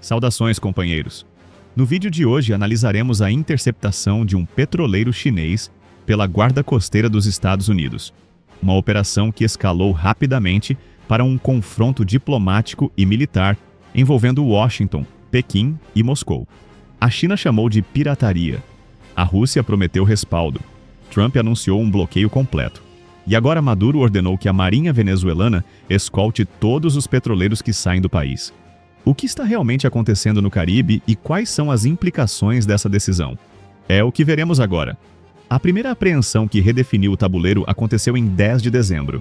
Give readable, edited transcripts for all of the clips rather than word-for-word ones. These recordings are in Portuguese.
Saudações, companheiros! No vídeo de hoje analisaremos a interceptação de um petroleiro chinês pela Guarda Costeira dos Estados Unidos, uma operação que escalou rapidamente para um confronto diplomático e militar envolvendo Washington, Pequim e Moscou. A China chamou de pirataria. A Rússia prometeu respaldo. Trump anunciou um bloqueio completo. E agora Maduro ordenou que a Marinha venezuelana escolte todos os petroleiros que saem do país. O que está realmente acontecendo no Caribe e quais são as implicações dessa decisão? É o que veremos agora. A primeira apreensão que redefiniu o tabuleiro aconteceu em 10 de dezembro.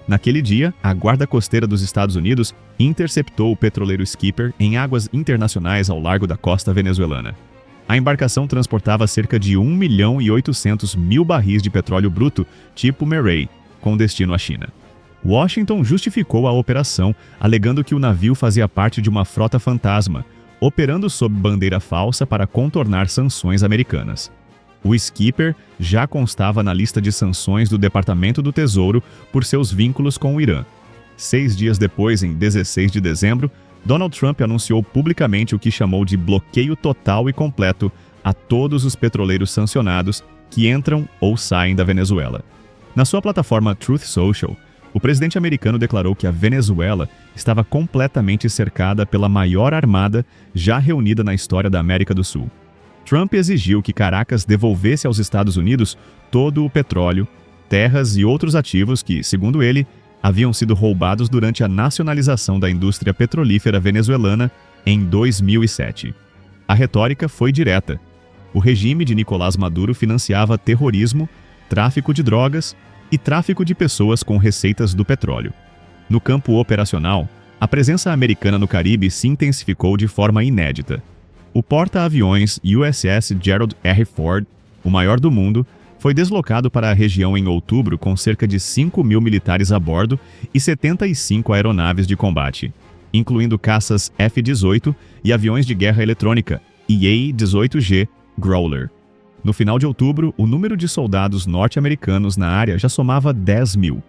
Naquele dia, a Guarda Costeira dos Estados Unidos interceptou o petroleiro Skipper em águas internacionais ao largo da costa venezuelana. A embarcação transportava cerca de 1.800.000 barris de petróleo bruto, tipo Murray, com destino à China. Washington justificou a operação, alegando que o navio fazia parte de uma frota fantasma, operando sob bandeira falsa para contornar sanções americanas. O Skipper já constava na lista de sanções do Departamento do Tesouro por seus vínculos com o Irã. 6 dias depois, em 16 de dezembro, Donald Trump anunciou publicamente o que chamou de bloqueio total e completo a todos os petroleiros sancionados que entram ou saem da Venezuela. Na sua plataforma Truth Social, o presidente americano declarou que a Venezuela estava completamente cercada pela maior armada já reunida na história da América do Sul. Trump exigiu que Caracas devolvesse aos Estados Unidos todo o petróleo, terras e outros ativos que, segundo ele, haviam sido roubados durante a nacionalização da indústria petrolífera venezuelana em 2007. A retórica foi direta. O regime de Nicolás Maduro financiava terrorismo, tráfico de drogas e tráfico de pessoas com receitas do petróleo. No campo operacional, a presença americana no Caribe se intensificou de forma inédita. O porta-aviões USS Gerald R. Ford, o maior do mundo, foi deslocado para a região em outubro com cerca de 5.000 militares a bordo e 75 aeronaves de combate, incluindo caças F-18 e aviões de guerra eletrônica EA-18G Growler. No final de outubro, o número de soldados norte-americanos na área já somava 10.000,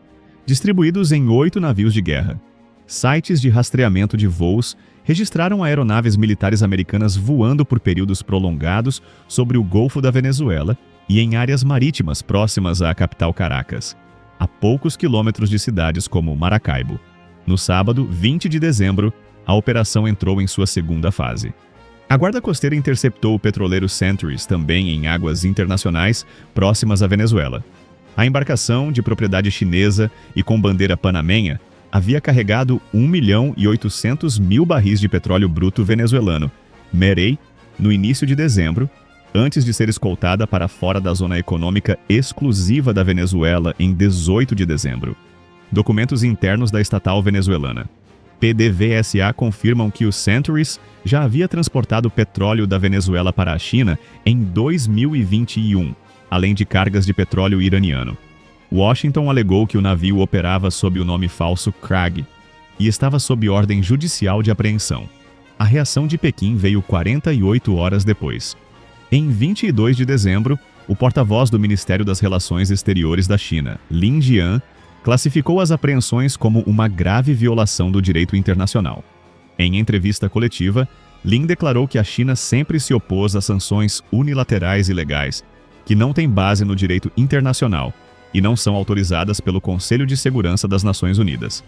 distribuídos em 8 navios de guerra. Sites de rastreamento de voos registraram aeronaves militares americanas voando por períodos prolongados sobre o Golfo da Venezuela e em áreas marítimas próximas à capital Caracas, a poucos quilômetros de cidades como Maracaibo. No sábado, 20 de dezembro, a operação entrou em sua segunda fase. A Guarda Costeira interceptou o petroleiro Centuries também em águas internacionais próximas à Venezuela. A embarcação, de propriedade chinesa e com bandeira panamenha, havia carregado 1.800.000 barris de petróleo bruto venezuelano, Murray, no início de dezembro, antes de ser escoltada para fora da zona econômica exclusiva da Venezuela em 18 de dezembro. Documentos internos da estatal venezuelana PDVSA confirmam que o Centuries já havia transportado petróleo da Venezuela para a China em 2021, além de cargas de petróleo iraniano. Washington alegou que o navio operava sob o nome falso Krag e estava sob ordem judicial de apreensão. A reação de Pequim veio 48 horas depois. Em 22 de dezembro, o porta-voz do Ministério das Relações Exteriores da China, Lin Jian, classificou as apreensões como uma grave violação do direito internacional. Em entrevista coletiva, Lin declarou que a China sempre se opôs a sanções unilaterais e ilegais, que não têm base no direito internacional e não são autorizadas pelo Conselho de Segurança das Nações Unidas.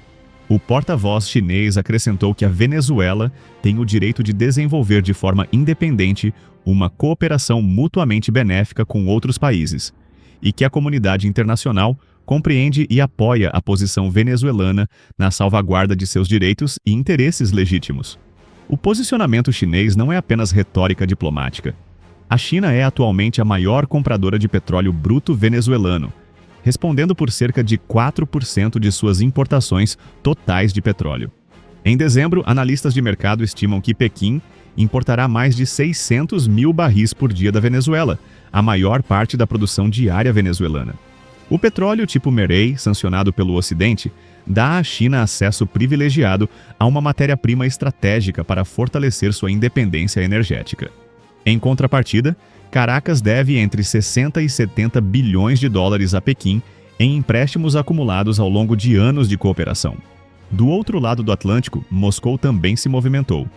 O porta-voz chinês acrescentou que a Venezuela tem o direito de desenvolver de forma independente uma cooperação mutuamente benéfica com outros países e que a comunidade internacional compreende e apoia a posição venezuelana na salvaguarda de seus direitos e interesses legítimos. O posicionamento chinês não é apenas retórica diplomática. A China é atualmente a maior compradora de petróleo bruto venezuelano, respondendo por cerca de 4% de suas importações totais de petróleo. Em dezembro, analistas de mercado estimam que Pequim importará mais de 600.000 barris por dia da Venezuela, a maior parte da produção diária venezuelana. O petróleo tipo Murray, sancionado pelo Ocidente, dá à China acesso privilegiado a uma matéria-prima estratégica para fortalecer sua independência energética. Em contrapartida, Caracas deve entre 60 e 70 bilhões de dólares a Pequim em empréstimos acumulados ao longo de anos de cooperação. Do outro lado do Atlântico, Moscou também se movimentou.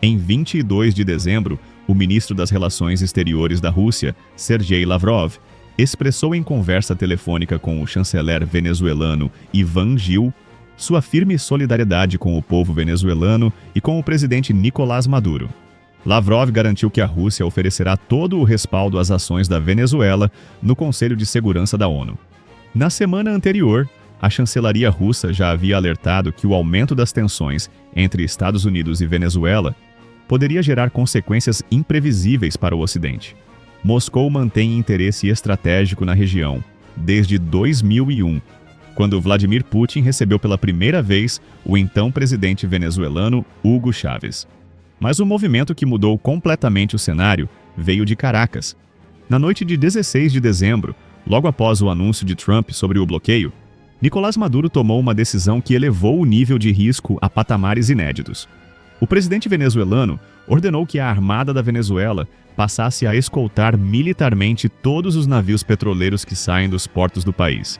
Em 22 de dezembro, o ministro das Relações Exteriores da Rússia, Sergei Lavrov, expressou em conversa telefônica com o chanceler venezuelano Ivan Gil sua firme solidariedade com o povo venezuelano e com o presidente Nicolás Maduro. Lavrov garantiu que a Rússia oferecerá todo o respaldo às ações da Venezuela no Conselho de Segurança da ONU. Na semana anterior, a chancelaria russa já havia alertado que o aumento das tensões entre Estados Unidos e Venezuela poderia gerar consequências imprevisíveis para o Ocidente. Moscou mantém interesse estratégico na região desde 2001, quando Vladimir Putin recebeu pela primeira vez o então presidente venezuelano Hugo Chávez. Mas o movimento que mudou completamente o cenário veio de Caracas. Na noite de 16 de dezembro, logo após o anúncio de Trump sobre o bloqueio, Nicolás Maduro tomou uma decisão que elevou o nível de risco a patamares inéditos. O presidente venezuelano ordenou que a Armada da Venezuela passasse a escoltar militarmente todos os navios petroleiros que saem dos portos do país.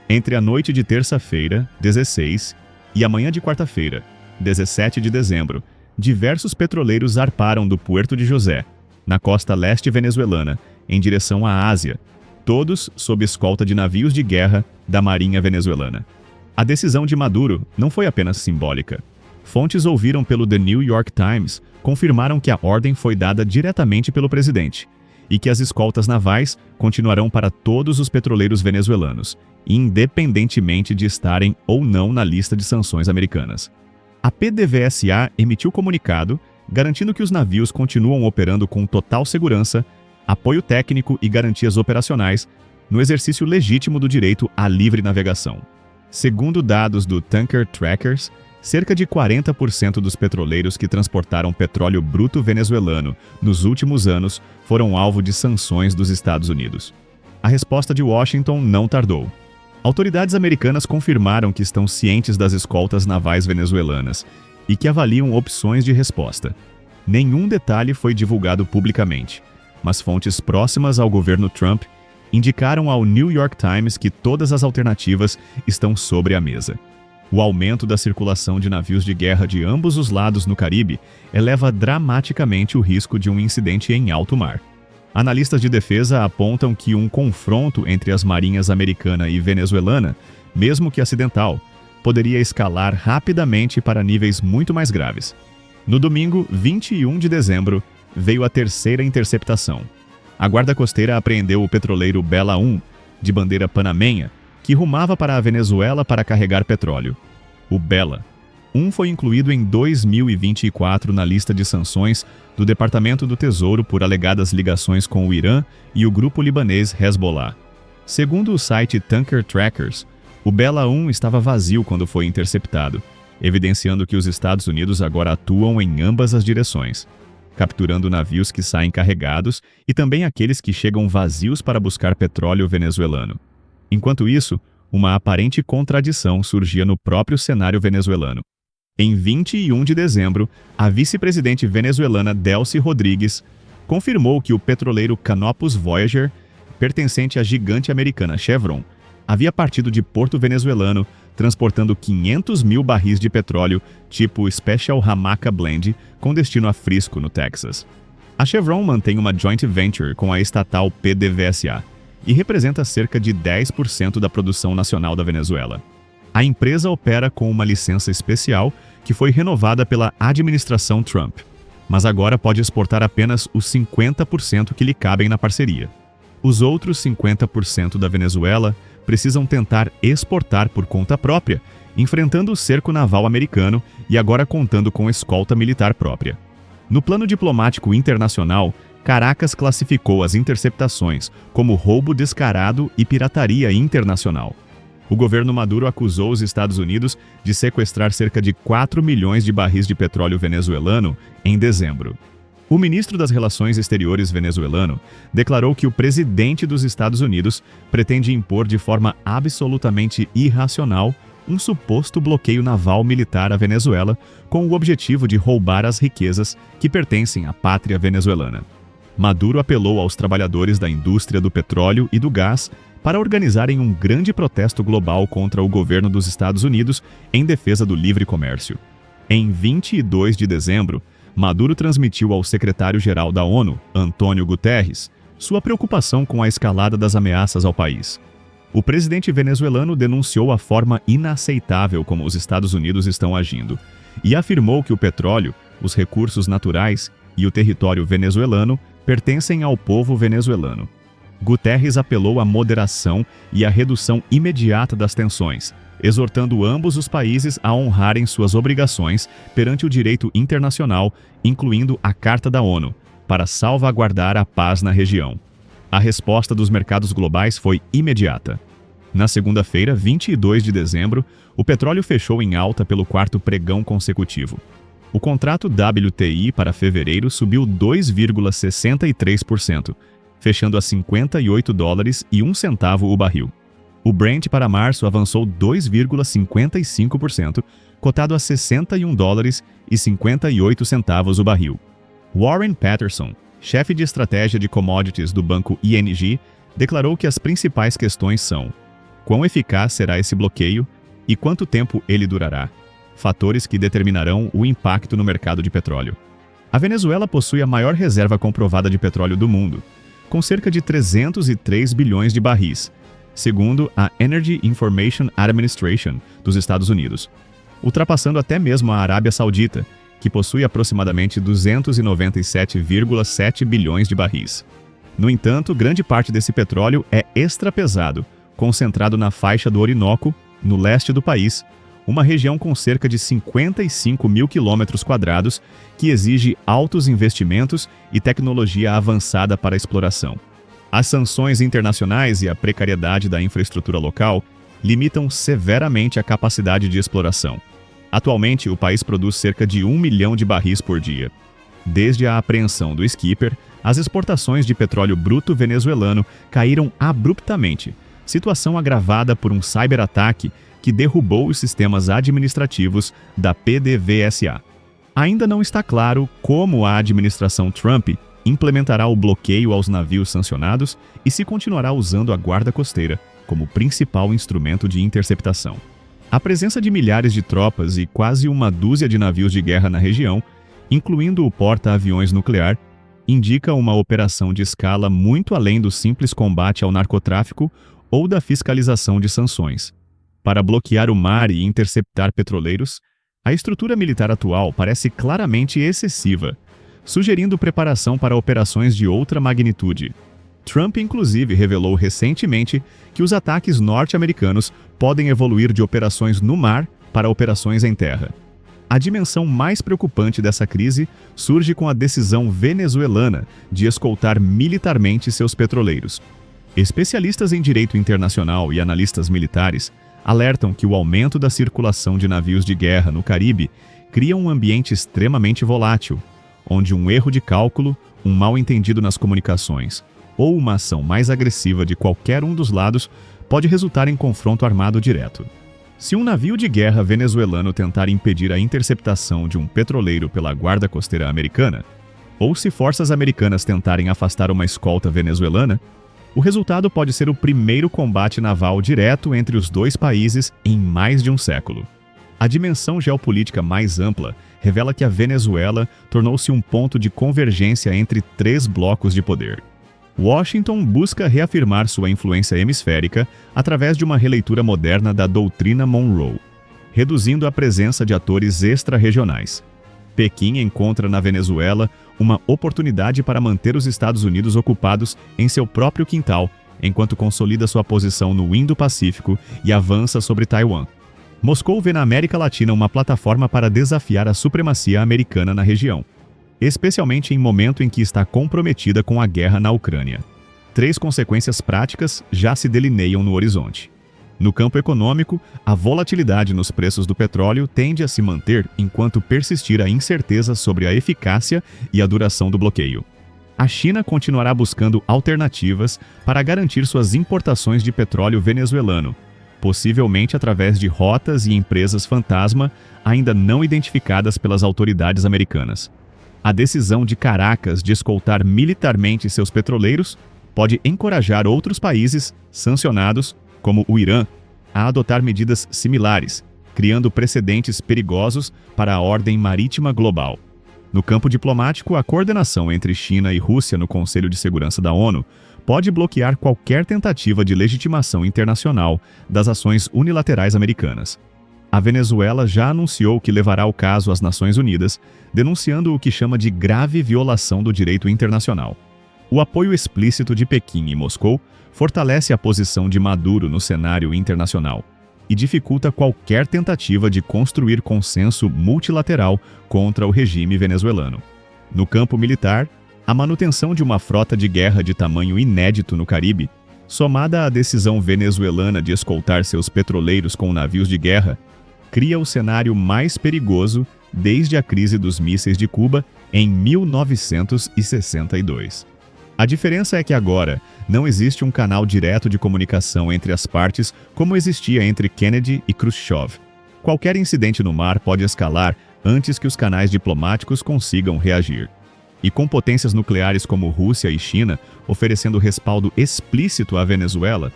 Entre a noite de terça-feira, 16, e a manhã de quarta-feira, 17 de dezembro, diversos petroleiros zarparam do Puerto de José, na costa leste venezuelana, em direção à Ásia, todos sob escolta de navios de guerra da Marinha venezuelana. A decisão de Maduro não foi apenas simbólica. Fontes ouviram pelo The New York Times confirmaram que a ordem foi dada diretamente pelo presidente e que as escoltas navais continuarão para todos os petroleiros venezuelanos, independentemente de estarem ou não na lista de sanções americanas. A PDVSA emitiu comunicado garantindo que os navios continuam operando com total segurança, apoio técnico e garantias operacionais no exercício legítimo do direito à livre navegação. Segundo dados do Tanker Trackers, cerca de 40% dos petroleiros que transportaram petróleo bruto venezuelano nos últimos anos foram alvo de sanções dos Estados Unidos. A resposta de Washington não tardou. Autoridades americanas confirmaram que estão cientes das escoltas navais venezuelanas e que avaliam opções de resposta. Nenhum detalhe foi divulgado publicamente, mas fontes próximas ao governo Trump indicaram ao New York Times que todas as alternativas estão sobre a mesa. O aumento da circulação de navios de guerra de ambos os lados no Caribe eleva dramaticamente o risco de um incidente em alto mar. Analistas de defesa apontam que um confronto entre as marinhas americana e venezuelana, mesmo que acidental, poderia escalar rapidamente para níveis muito mais graves. No domingo, 21 de dezembro, veio a terceira interceptação. A Guarda Costeira apreendeu o petroleiro Bela 1, de bandeira panamenha, que rumava para a Venezuela para carregar petróleo. O Bela 1 foi incluído em 2024 na lista de sanções do Departamento do Tesouro por alegadas ligações com o Irã e o grupo libanês Hezbollah. Segundo o site Tanker Trackers, o Bela 1 estava vazio quando foi interceptado, evidenciando que os Estados Unidos agora atuam em ambas as direções, capturando navios que saem carregados e também aqueles que chegam vazios para buscar petróleo venezuelano. Enquanto isso, uma aparente contradição surgia no próprio cenário venezuelano. Em 21 de dezembro, a vice-presidente venezuelana Delcy Rodrigues confirmou que o petroleiro Canopus Voyager, pertencente à gigante americana Chevron, havia partido de porto venezuelano transportando 500 mil barris de petróleo tipo Special Hamaca Blend com destino a Frisco, no Texas. A Chevron mantém uma joint venture com a estatal PDVSA e representa cerca de 10% da produção nacional da Venezuela. A empresa opera com uma licença especial que foi renovada pela administração Trump, mas agora pode exportar apenas os 50% que lhe cabem na parceria. Os outros 50% da Venezuela precisam tentar exportar por conta própria, enfrentando o cerco naval americano e agora contando com escolta militar própria. No plano diplomático internacional, Caracas classificou as interceptações como roubo descarado e pirataria internacional. O governo Maduro acusou os Estados Unidos de sequestrar cerca de 4 milhões de barris de petróleo venezuelano em dezembro. O ministro das Relações Exteriores venezuelano declarou que o presidente dos Estados Unidos pretende impor de forma absolutamente irracional um suposto bloqueio naval militar à Venezuela com o objetivo de roubar as riquezas que pertencem à pátria venezuelana. Maduro apelou aos trabalhadores da indústria do petróleo e do gás para organizarem um grande protesto global contra o governo dos Estados Unidos em defesa do livre comércio. Em 22 de dezembro, Maduro transmitiu ao secretário-geral da ONU, Antônio Guterres, sua preocupação com a escalada das ameaças ao país. O presidente venezuelano denunciou a forma inaceitável como os Estados Unidos estão agindo e afirmou que o petróleo, os recursos naturais e o território venezuelano pertencem ao povo venezuelano. Guterres apelou à moderação e à redução imediata das tensões, exortando ambos os países a honrarem suas obrigações perante o direito internacional, incluindo a Carta da ONU, para salvaguardar a paz na região. A resposta dos mercados globais foi imediata. Na segunda-feira, 22 de dezembro, o petróleo fechou em alta pelo quarto pregão consecutivo. O contrato WTI para fevereiro subiu 2,63%, fechando a $58,01 o barril. O Brent para março avançou 2,55%, cotado a $61,58 o barril. Warren Patterson, chefe de estratégia de commodities do banco ING, declarou que as principais questões são: quão eficaz será esse bloqueio e quanto tempo ele durará, fatores que determinarão o impacto no mercado de petróleo. A Venezuela possui a maior reserva comprovada de petróleo do mundo, com cerca de 303 bilhões de barris, segundo a Energy Information Administration dos Estados Unidos, ultrapassando até mesmo a Arábia Saudita, que possui aproximadamente 297,7 bilhões de barris. No entanto, grande parte desse petróleo é extrapesado, concentrado na faixa do Orinoco, no leste do país, uma região com cerca de 55 mil quilômetros quadrados que exige altos investimentos e tecnologia avançada para a exploração. As sanções internacionais e a precariedade da infraestrutura local limitam severamente a capacidade de exploração. Atualmente, o país produz cerca de 1 milhão de barris por dia. Desde a apreensão do Skipper, as exportações de petróleo bruto venezuelano caíram abruptamente, situação agravada por um cyberataque que derrubou os sistemas administrativos da PDVSA. Ainda não está claro como a administração Trump implementará o bloqueio aos navios sancionados e se continuará usando a guarda costeira como principal instrumento de interceptação. A presença de milhares de tropas e quase uma dúzia de navios de guerra na região, incluindo o porta-aviões nuclear, indica uma operação de escala muito além do simples combate ao narcotráfico ou da fiscalização de sanções. Para bloquear o mar e interceptar petroleiros, a estrutura militar atual parece claramente excessiva, sugerindo preparação para operações de outra magnitude. Trump, inclusive, revelou recentemente que os ataques norte-americanos podem evoluir de operações no mar para operações em terra. A dimensão mais preocupante dessa crise surge com a decisão venezuelana de escoltar militarmente seus petroleiros. Especialistas em direito internacional e analistas militares alertam que o aumento da circulação de navios de guerra no Caribe cria um ambiente extremamente volátil, onde um erro de cálculo, um mal-entendido nas comunicações ou uma ação mais agressiva de qualquer um dos lados pode resultar em confronto armado direto. Se um navio de guerra venezuelano tentar impedir a interceptação de um petroleiro pela Guarda Costeira americana, ou se forças americanas tentarem afastar uma escolta venezuelana, o resultado pode ser o primeiro combate naval direto entre os dois países em mais de um século. A dimensão geopolítica mais ampla revela que a Venezuela tornou-se um ponto de convergência entre três blocos de poder. Washington busca reafirmar sua influência hemisférica através de uma releitura moderna da doutrina Monroe, reduzindo a presença de atores extra-regionais. Pequim encontra na Venezuela uma oportunidade para manter os Estados Unidos ocupados em seu próprio quintal, enquanto consolida sua posição no Indo-Pacífico e avança sobre Taiwan. Moscou vê na América Latina uma plataforma para desafiar a supremacia americana na região, especialmente em momento em que está comprometida com a guerra na Ucrânia. Três consequências práticas já se delineiam no horizonte. No campo econômico, a volatilidade nos preços do petróleo tende a se manter enquanto persistir a incerteza sobre a eficácia e a duração do bloqueio. A China continuará buscando alternativas para garantir suas importações de petróleo venezuelano, possivelmente através de rotas e empresas fantasma ainda não identificadas pelas autoridades americanas. A decisão de Caracas de escoltar militarmente seus petroleiros pode encorajar outros países sancionados, como o Irã, a adotar medidas similares, criando precedentes perigosos para a ordem marítima global. No campo diplomático, a coordenação entre China e Rússia no Conselho de Segurança da ONU pode bloquear qualquer tentativa de legitimação internacional das ações unilaterais americanas. A Venezuela já anunciou que levará o caso às Nações Unidas, denunciando o que chama de grave violação do direito internacional. O apoio explícito de Pequim e Moscou fortalece a posição de Maduro no cenário internacional e dificulta qualquer tentativa de construir consenso multilateral contra o regime venezuelano. No campo militar, a manutenção de uma frota de guerra de tamanho inédito no Caribe, somada à decisão venezuelana de escoltar seus petroleiros com navios de guerra, cria o cenário mais perigoso desde a crise dos mísseis de Cuba em 1962. A diferença é que agora não existe um canal direto de comunicação entre as partes como existia entre Kennedy e Khrushchev. Qualquer incidente no mar pode escalar antes que os canais diplomáticos consigam reagir. E com potências nucleares como Rússia e China oferecendo respaldo explícito à Venezuela,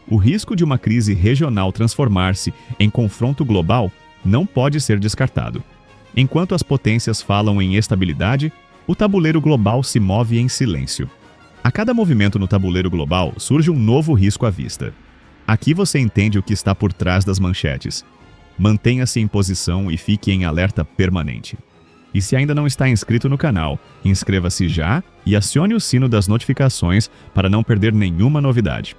o risco de uma crise regional transformar-se em confronto global não pode ser descartado. Enquanto as potências falam em estabilidade, o tabuleiro global se move em silêncio. A cada movimento no tabuleiro global surge um novo risco à vista. Aqui você entende o que está por trás das manchetes. Mantenha-se em posição e fique em alerta permanente. E se ainda não está inscrito no canal, inscreva-se já e acione o sino das notificações para não perder nenhuma novidade.